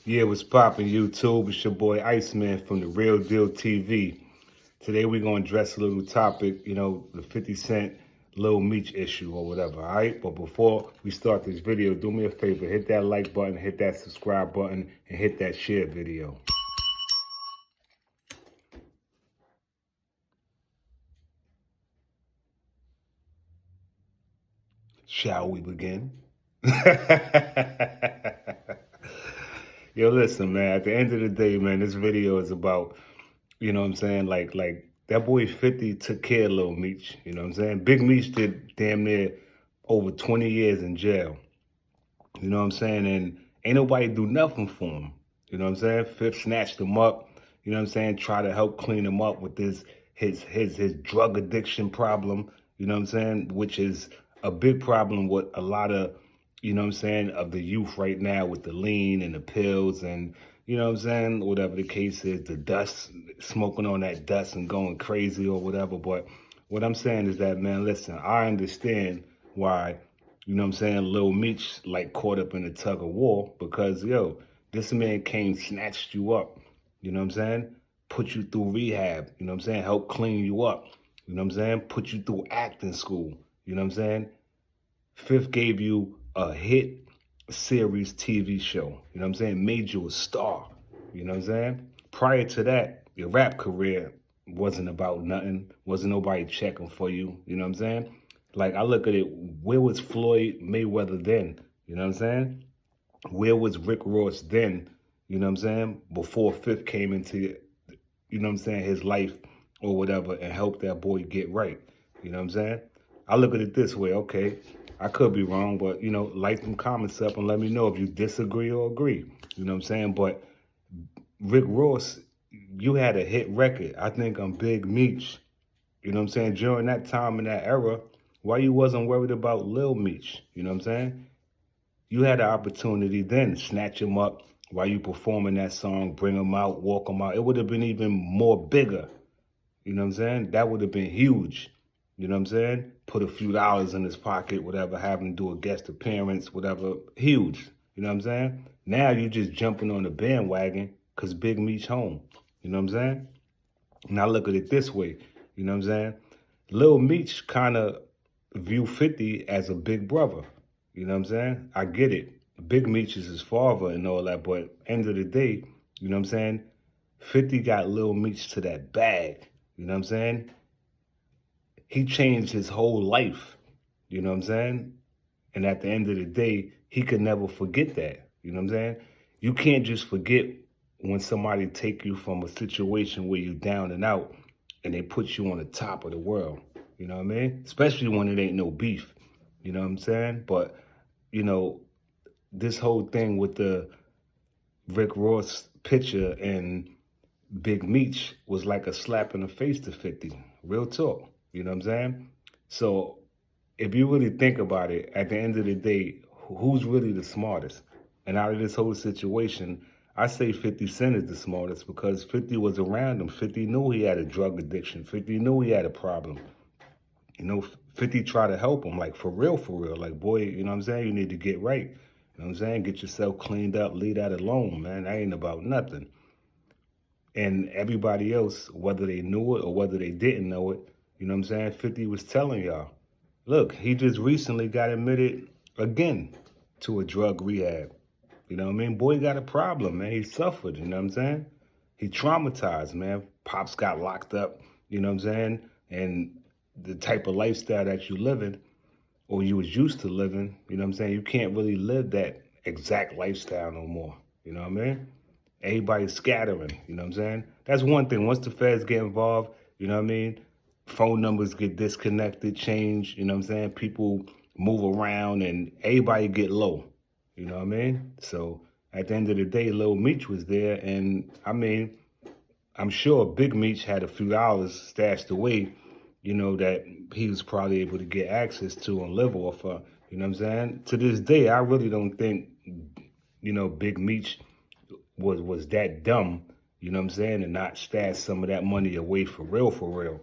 Yeah, what's poppin' YouTube? It's your boy Iceman from The Real Deal TV. Today we're gonna address a little topic, the 50 Cent Lil Meech issue or whatever, all right? But before we start this video, do me a favor, hit that like button, hit that subscribe button, and hit that share video. Shall we begin? Yo, listen, man, at the end of the day, man, this video is about, you know what I'm saying, like that boy 50 took care of Lil Meech, you know what I'm saying? Big Meech did damn near over 20 years in jail, you know what I'm saying? And ain't nobody do nothing for him, you know what I'm saying? Fifth snatched him up, you know what I'm saying? Try to help clean him up with his drug addiction problem, you know what I'm saying? Which is a big problem with a lot of, you know what I'm saying, of the youth right now with the lean and the pills and, you know what I'm saying, whatever the case is, the dust, smoking on that dust and going crazy or whatever. But what I'm saying is that, man, listen, I understand why, you know what I'm saying, Lil Meech like caught up in a tug of war because, yo, this man came, snatched you up, you know what I'm saying, put you through rehab, you know what I'm saying, help clean you up, you know what I'm saying, put you through acting school, you know what I'm saying. Fifth gave you a hit series TV show, you know what I'm saying, made you a star, you know what I'm saying. Prior to that, your rap career wasn't about nothing, wasn't nobody checking for you, you know what I'm saying. Like, I look at it, where was Floyd Mayweather then, you know what I'm saying? Where was Rick Ross then, you know what I'm saying, before Fifth came into, you know what I'm saying, his life or whatever and helped that boy get right, you know what I'm saying. I look at it this way, okay, I could be wrong, but, like them comments up and let me know if you disagree or agree, you know what I'm saying. But Rick Ross, you had a hit record. I think on Big Meech, you know what I'm saying, during that time in that era, why you wasn't worried about Lil Meech, you know what I'm saying? You had the opportunity then, snatch him up while you performing that song, bring him out, walk him out. It would have been even more bigger, you know what I'm saying? That would have been huge. You know what I'm saying? Put a few dollars in his pocket, whatever, have him do a guest appearance, whatever. Huge. You know what I'm saying? Now you're just jumping on the bandwagon because Big Meech home. You know what I'm saying? Now look at it this way. You know what I'm saying? Lil Meech kind of view 50 as a big brother. You know what I'm saying? I get it. Big Meech is his father and all that, but end of the day, you know what I'm saying? 50 got Lil Meech to that bag. You know what I'm saying? He changed his whole life, you know what I'm saying? And at the end of the day, he could never forget that, you know what I'm saying? You can't just forget when somebody take you from a situation where you're down and out and they put you on the top of the world, you know what I mean? Especially when it ain't no beef, you know what I'm saying? But, this whole thing with the Rick Ross picture and Big Meech was like a slap in the face to 50. Real talk. You know what I'm saying? So if you really think about it, at the end of the day, who's really the smartest? And out of this whole situation, I say 50 Cent is the smartest because 50 was around him. 50 knew he had a drug addiction. 50 knew he had a problem. 50 tried to help him, like for real. Like, boy, you know what I'm saying? You need to get right. You know what I'm saying? Get yourself cleaned up, leave that alone, man. That ain't about nothing. And everybody else, whether they knew it or whether they didn't know it, you know what I'm saying, 50 was telling y'all, look, he just recently got admitted again to a drug rehab. You know what I mean? Boy got a problem, man. He suffered, you know what I'm saying? He traumatized, man. Pops got locked up, you know what I'm saying? And the type of lifestyle that you living or you was used to living, you know what I'm saying? You can't really live that exact lifestyle no more, you know what I mean? Everybody's scattering, you know what I'm saying? That's one thing. Once the feds get involved, you know what I mean? Phone numbers get disconnected, change, you know what I'm saying? People move around and everybody get low, you know what I mean? So at the end of the day, Lil Meech was there. And I mean, I'm sure Big Meech had a few dollars stashed away, that he was probably able to get access to and live off of, you know what I'm saying? To this day, I really don't think, Big Meech was that dumb, you know what I'm saying, and not stash some of that money away for real.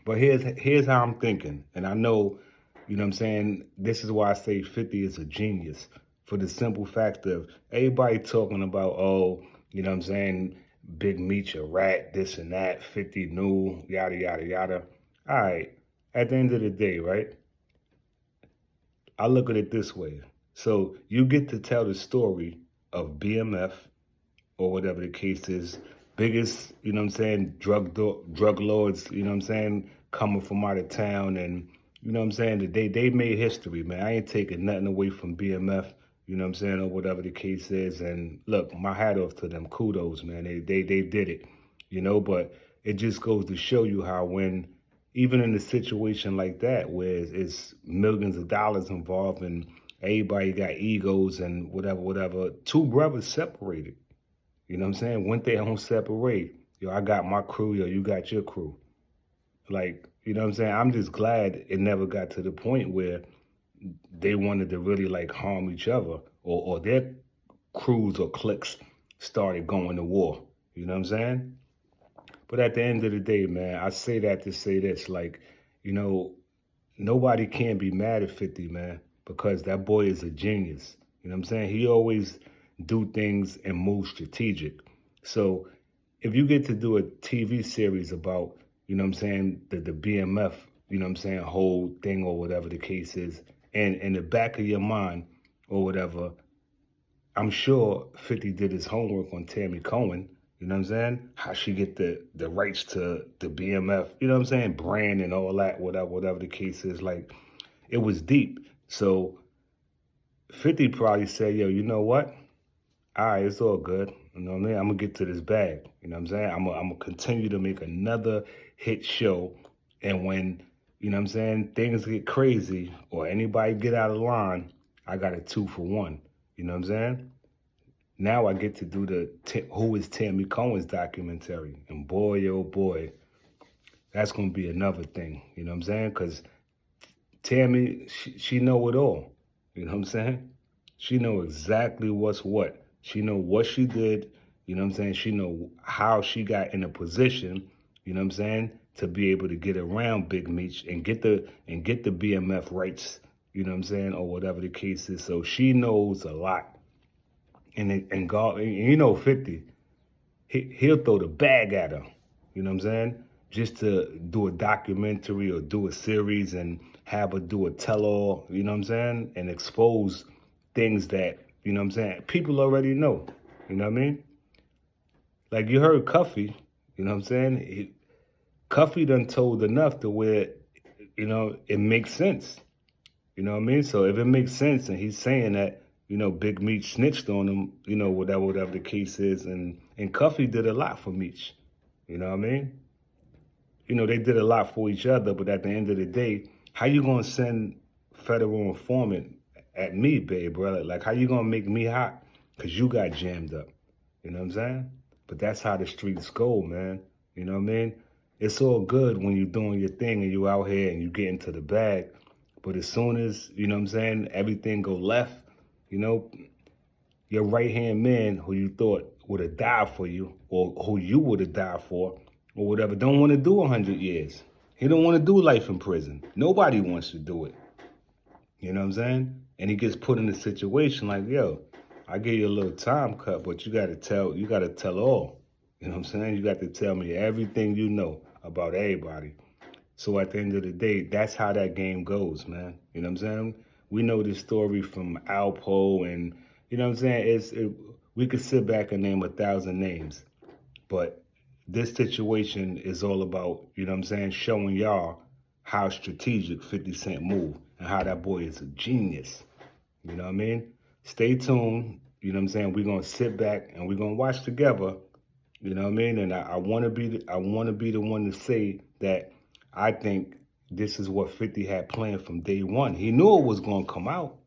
But here's how I'm thinking. And I know, you know what I'm saying, this is why I say 50 is a genius for the simple fact of everybody talking about, oh, you know what I'm saying, Big Meech a rat, this and that, 50 new, yada, yada, yada. All right, at the end of the day, right, I look at it this way. So you get to tell the story of BMF or whatever the case is, biggest, you know what I'm saying, drug lords, you know what I'm saying, coming from out of town, and you know what I'm saying, that they made history, man. I ain't taking nothing away from BMF, you know what I'm saying, or whatever the case is. And look, my hat off to them. Kudos, man. They did it, you know, but it just goes to show you how when even in a situation like that where it's millions of dollars involved and everybody got egos and whatever, two brothers separated. You know what I'm saying? Went their own separate way. Yo, I got my crew, yo, you got your crew. Like, you know what I'm saying? I'm just glad it never got to the point where they wanted to really like harm each other or their crews or cliques started going to war. You know what I'm saying? But at the end of the day, man, I say that to say this, like, you know, nobody can be mad at 50, man, because that boy is a genius. You know what I'm saying? He always do things and move strategic. So if you get to do a TV series about, you know what I'm saying, the BMF, you know what I'm saying, whole thing or whatever the case is, and in the back of your mind or whatever, I'm sure 50 did his homework on Tammy Cohen. You know what I'm saying? How she get the rights to the BMF, you know what I'm saying, brand and all that, whatever the case is. Like, it was deep. So 50 probably said, yo, you know what? All right, it's all good. You know what I mean? I'm going to get to this bag. You know what I'm saying? I'm going to continue to make another hit show. And when, you know what I'm saying, things get crazy or anybody get out of line, I got a 2-for-1. You know what I'm saying? Now I get to do the Who is Tammy Cohen's documentary. And boy, oh boy, that's going to be another thing. You know what I'm saying? Because Tammy, she know it all. You know what I'm saying? She know exactly what's what. She know what she did. You know what I'm saying? She know how she got in a position, you know what I'm saying, to be able to get around Big Meech and get the BMF rights, you know what I'm saying, or whatever the case is. So she knows a lot. And God, and you know, 50, he'll throw the bag at her, you know what I'm saying, just to do a documentary or do a series and have her do a tell-all, you know what I'm saying, and expose things that, you know what I'm saying, people already know, you know what I mean? Like you heard Cuffy, you know what I'm saying? Cuffy done told enough to where, you know, it makes sense, you know what I mean? So if it makes sense and he's saying that, you know, Big Meech snitched on him, you know, whatever the case is, and Cuffy did a lot for Meech, you know what I mean? You know, they did a lot for each other, but at the end of the day, how you gonna send federal informant at me, babe, brother? Like, how you gonna make me hot? Because you got jammed up, you know what I'm saying? But that's how the streets go, man, you know what I mean? It's all good when you're doing your thing and you out here and you get into the bag, but as soon as, you know what I'm saying, everything go left, you know, your right-hand man who you thought would have died for you or who you would have died for or whatever don't want to do 100 years. He don't want to do life in prison. Nobody wants to do it. You know what I'm saying? And he gets put in a situation like, yo, I gave you a little time cut, but you got to tell all. You know what I'm saying? You got to tell me everything you know about everybody. So at the end of the day, that's how that game goes, man. You know what I'm saying? We know this story from Alpo and, you know what I'm saying? We could sit back and name 1,000 names, but this situation is all about, you know what I'm saying, showing y'all how strategic 50 Cent moved and how that boy is a genius. You know what I mean? Stay tuned. You know what I'm saying? We're going to sit back and we're going to watch together. You know what I mean? And I want to be the one to say that I think this is what 50 had planned from day one. He knew it was going to come out.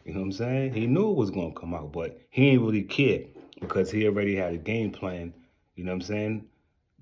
You know what I'm saying? He knew it was going to come out, but he ain't really cared because he already had a game plan, you know what I'm saying,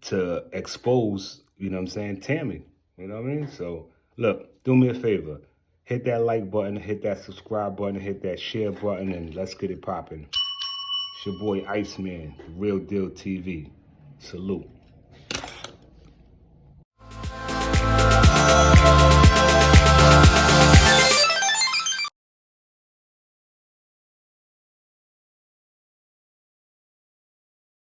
to expose, you know what I'm saying, Tammy. You know what I mean? So, look, do me a favor. Hit that like button, hit that subscribe button, hit that share button, and let's get it popping. It's your boy Iceman, Real Deal TV. Salute.